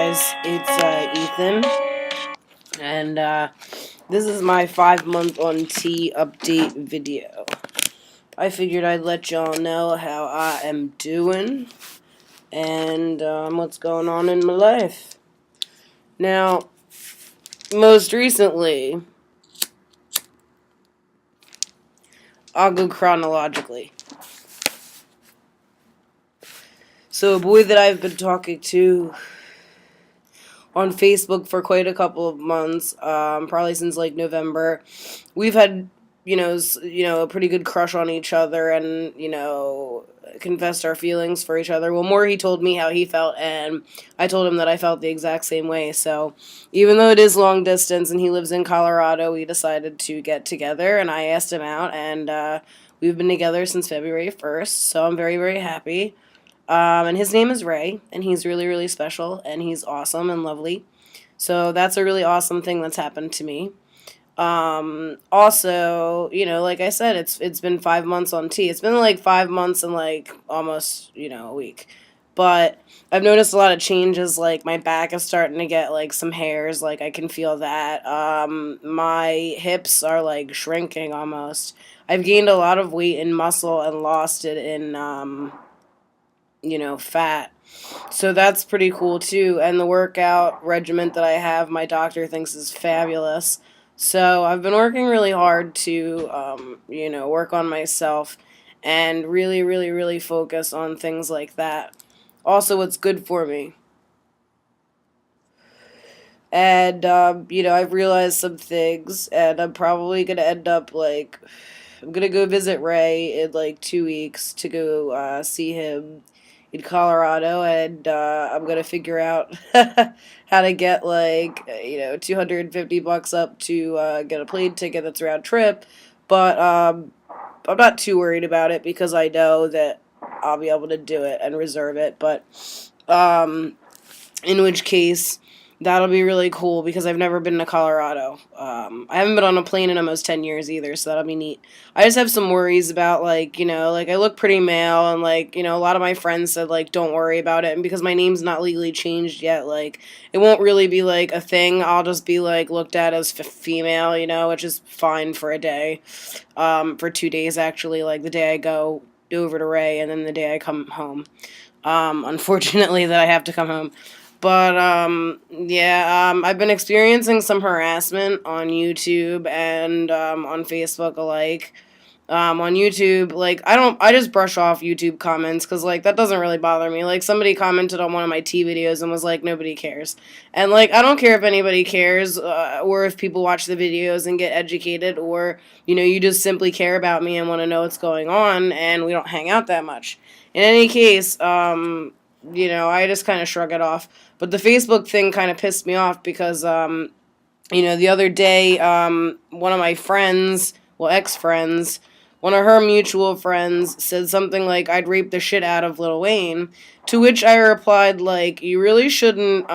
guys, it's Ethan, and this is my 5-month on T update video. I figured I'd let y'all know how I am doing, and what's going on in my life. Now, most recently, I'll go chronologically. So, a boy that I've been talking to on Facebook for quite a couple of months, probably since like November. We've had, a pretty good crush on each other, and confessed our feelings for each other. Well, more he told me how he felt, and I told him that I felt the exact same way. So, even though it is long distance and he lives in Colorado, we decided to get together, and I asked him out, and we've been together since February 1st. So I'm very, very happy. And his name is Ray, and he's really, really special, and he's awesome and lovely. So that's a really awesome thing that's happened to me. Also, like I said, it's been 5 months on T. It's been like 5 months and like almost, a week. But I've noticed a lot of changes, like my back is starting to get like some hairs, like I can feel that. My hips are like shrinking almost. I've gained a lot of weight and muscle and lost it in fat. So that's pretty cool too. And the workout regimen that I have, my doctor thinks is fabulous. So I've been working really hard to, work on myself and really, really, really focus on things like that. Also, what's good for me. And, I've realized some things, and I'm probably going to end up, I'm going to go visit Ray in, 2 weeks to go see him in Colorado, and I'm going to figure out how to get, $250 up to get a plane ticket that's round trip, but I'm not too worried about it because I know that I'll be able to do it and reserve it, but in which case that'll be really cool because I've never been to Colorado. I haven't been on a plane in almost 10 years either, so that'll be neat. I just have some worries about, I look pretty male, and, a lot of my friends said, don't worry about it, and because my name's not legally changed yet, it won't really be, a thing. I'll just be, looked at as female, which is fine for a day, for 2 days, actually, the day I go over to Ray and then the day I come home. Unfortunately that I have to come home. But, I've been experiencing some harassment on YouTube and, on Facebook alike. On YouTube, I just brush off YouTube comments, because, that doesn't really bother me. Somebody commented on one of my tea videos and was like, nobody cares. And, I don't care if anybody cares, or if people watch the videos and get educated, or, you just simply care about me and want to know what's going on, and we don't hang out that much. In any case, I just kind of shrug it off. But the Facebook thing kind of pissed me off because, the other day, one of my friends, ex-friends, one of her mutual friends said something like, I'd rape the shit out of Lil Wayne, to which I replied, you really shouldn't,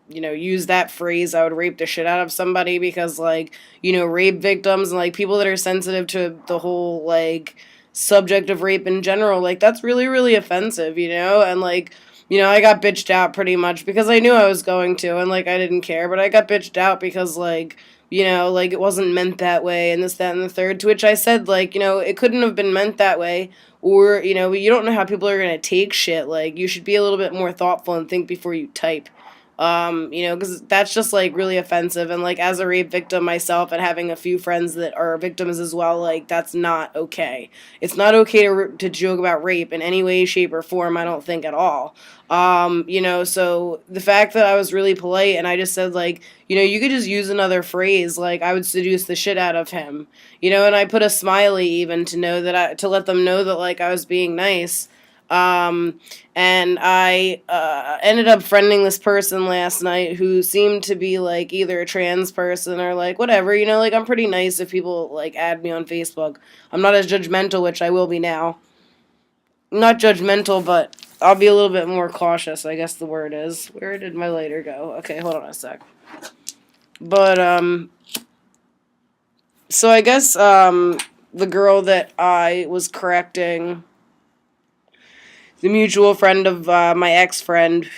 use that phrase, I would rape the shit out of somebody, because, rape victims and, people that are sensitive to the whole, subject of rape in general, that's really, really offensive, and, I got bitched out pretty much because I knew I was going to, and, I didn't care, but I got bitched out because, it wasn't meant that way, and this, that, and the third, to which I said, it couldn't have been meant that way, or, you don't know how people are gonna take shit, you should be a little bit more thoughtful and think before you type. Because that's just, really offensive, and, as a rape victim myself and having a few friends that are victims as well, that's not okay. It's not okay to joke about rape in any way, shape, or form, I don't think, at all. So the fact that I was really polite and I just said, you could just use another phrase, I would seduce the shit out of him, and I put a smiley even to let them know that, I was being nice. And I ended up friending this person last night who seemed to be either a trans person or whatever, I'm pretty nice if people add me on Facebook. I'm not as judgmental, which I will be now. Not judgmental, but I'll be a little bit more cautious, I guess the word is. Where did my lighter go? Okay, hold on a sec. But, so I guess, the girl that I was correcting, the mutual friend of my ex-friend,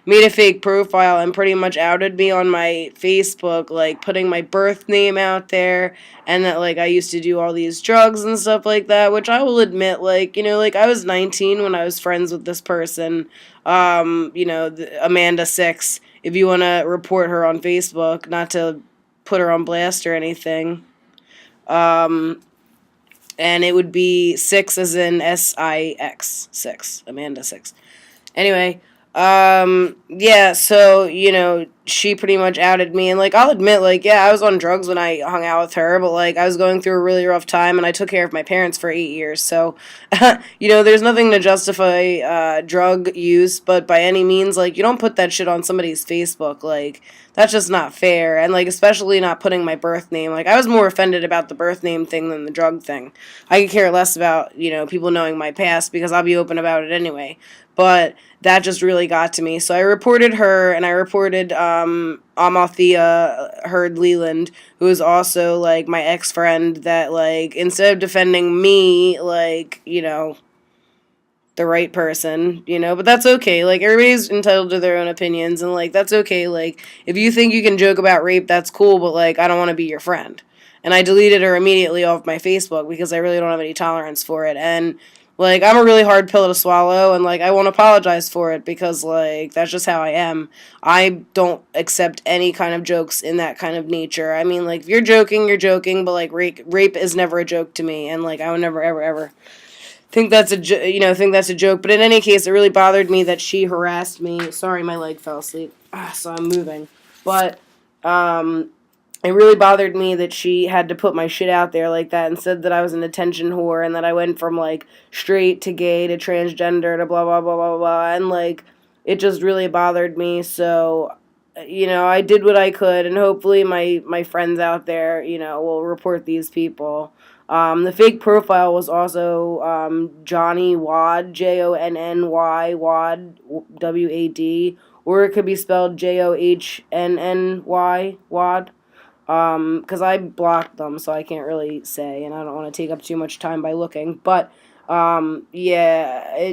made a fake profile and pretty much outed me on my Facebook, like putting my birth name out there, and that like I used to do all these drugs and stuff like that, which I will admit, like, like I was 19 when I was friends with this person, Amanda Six. If you want to report her on Facebook, not to put her on blast or anything. And it would be six as in SIX, six, Amanda Six. Anyway, yeah, so, she pretty much outed me, and, like, I'll admit, like, yeah, I was on drugs when I hung out with her, but, like, I was going through a really rough time, and I took care of my parents for 8 years, so, there's nothing to justify, drug use, but by any means, like, you don't put that shit on somebody's Facebook, like, that's just not fair, and, like, especially not putting my birth name, like, I was more offended about the birth name thing than the drug thing. I could care less about, people knowing my past, because I'll be open about it anyway, but that just really got to me. So I reported her, and I reported Amathea Heard Leland, who is also, like, my ex-friend that, like, instead of defending me, like, the right person, but that's okay. Like, everybody's entitled to their own opinions, and, like, that's okay. Like, if you think you can joke about rape, that's cool, but, like, I don't want to be your friend. And I deleted her immediately off my Facebook because I really don't have any tolerance for it. And, like, I'm a really hard pill to swallow, and, like, I won't apologize for it because, like, that's just how I am. I don't accept any kind of jokes in that kind of nature. I mean, like, if you're joking, you're joking, but, like, rape is never a joke to me, and, like, I would never, ever, ever think that's a joke. But in any case, it really bothered me that she harassed me. Sorry, my leg fell asleep, so I'm moving. But, it really bothered me that she had to put my shit out there like that and said that I was an attention whore and that I went from, like, straight to gay to transgender to blah, blah, blah, blah, blah. And, like, it just really bothered me. So, I did what I could, and hopefully my friends out there, will report these people. The fake profile was also Johnny Wad, Jonny, Wad, WAD, or it could be spelled JOHNNY, Wad. Because I blocked them, so I can't really say, and I don't want to take up too much time by looking, but, yeah,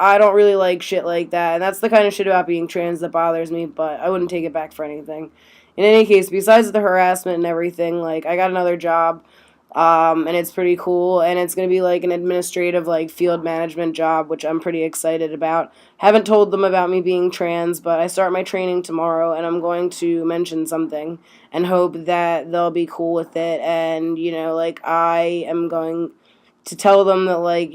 I don't really like shit like that, and that's the kind of shit about being trans that bothers me, but I wouldn't take it back for anything. In any case, besides the harassment and everything, like, I got another job, and it's pretty cool, and it's going to be, like, an administrative, like, field management job, which I'm pretty excited about. Haven't told them about me being trans, but I start my training tomorrow, and I'm going to mention something, and hope that they'll be cool with it, and, like, I am going to tell them that, like,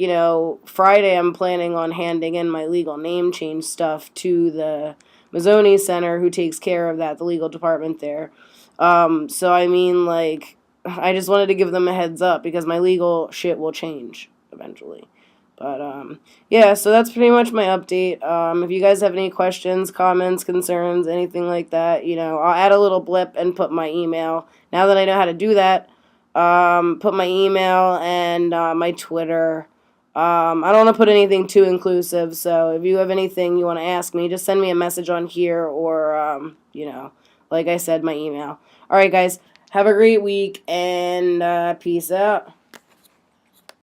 Friday I'm planning on handing in my legal name change stuff to the Mazzoni Center, who takes care of that, the legal department there. So, I mean, like, I just wanted to give them a heads up because my legal shit will change eventually. But, yeah, so that's pretty much my update. If you guys have any questions, comments, concerns, anything like that, I'll add a little blip and put my email. Now that I know how to do that, put my email and my Twitter. I don't want to put anything too inclusive, so if you have anything you want to ask me, just send me a message on here or, like I said, my email. Alright, guys, have a great week, and peace out.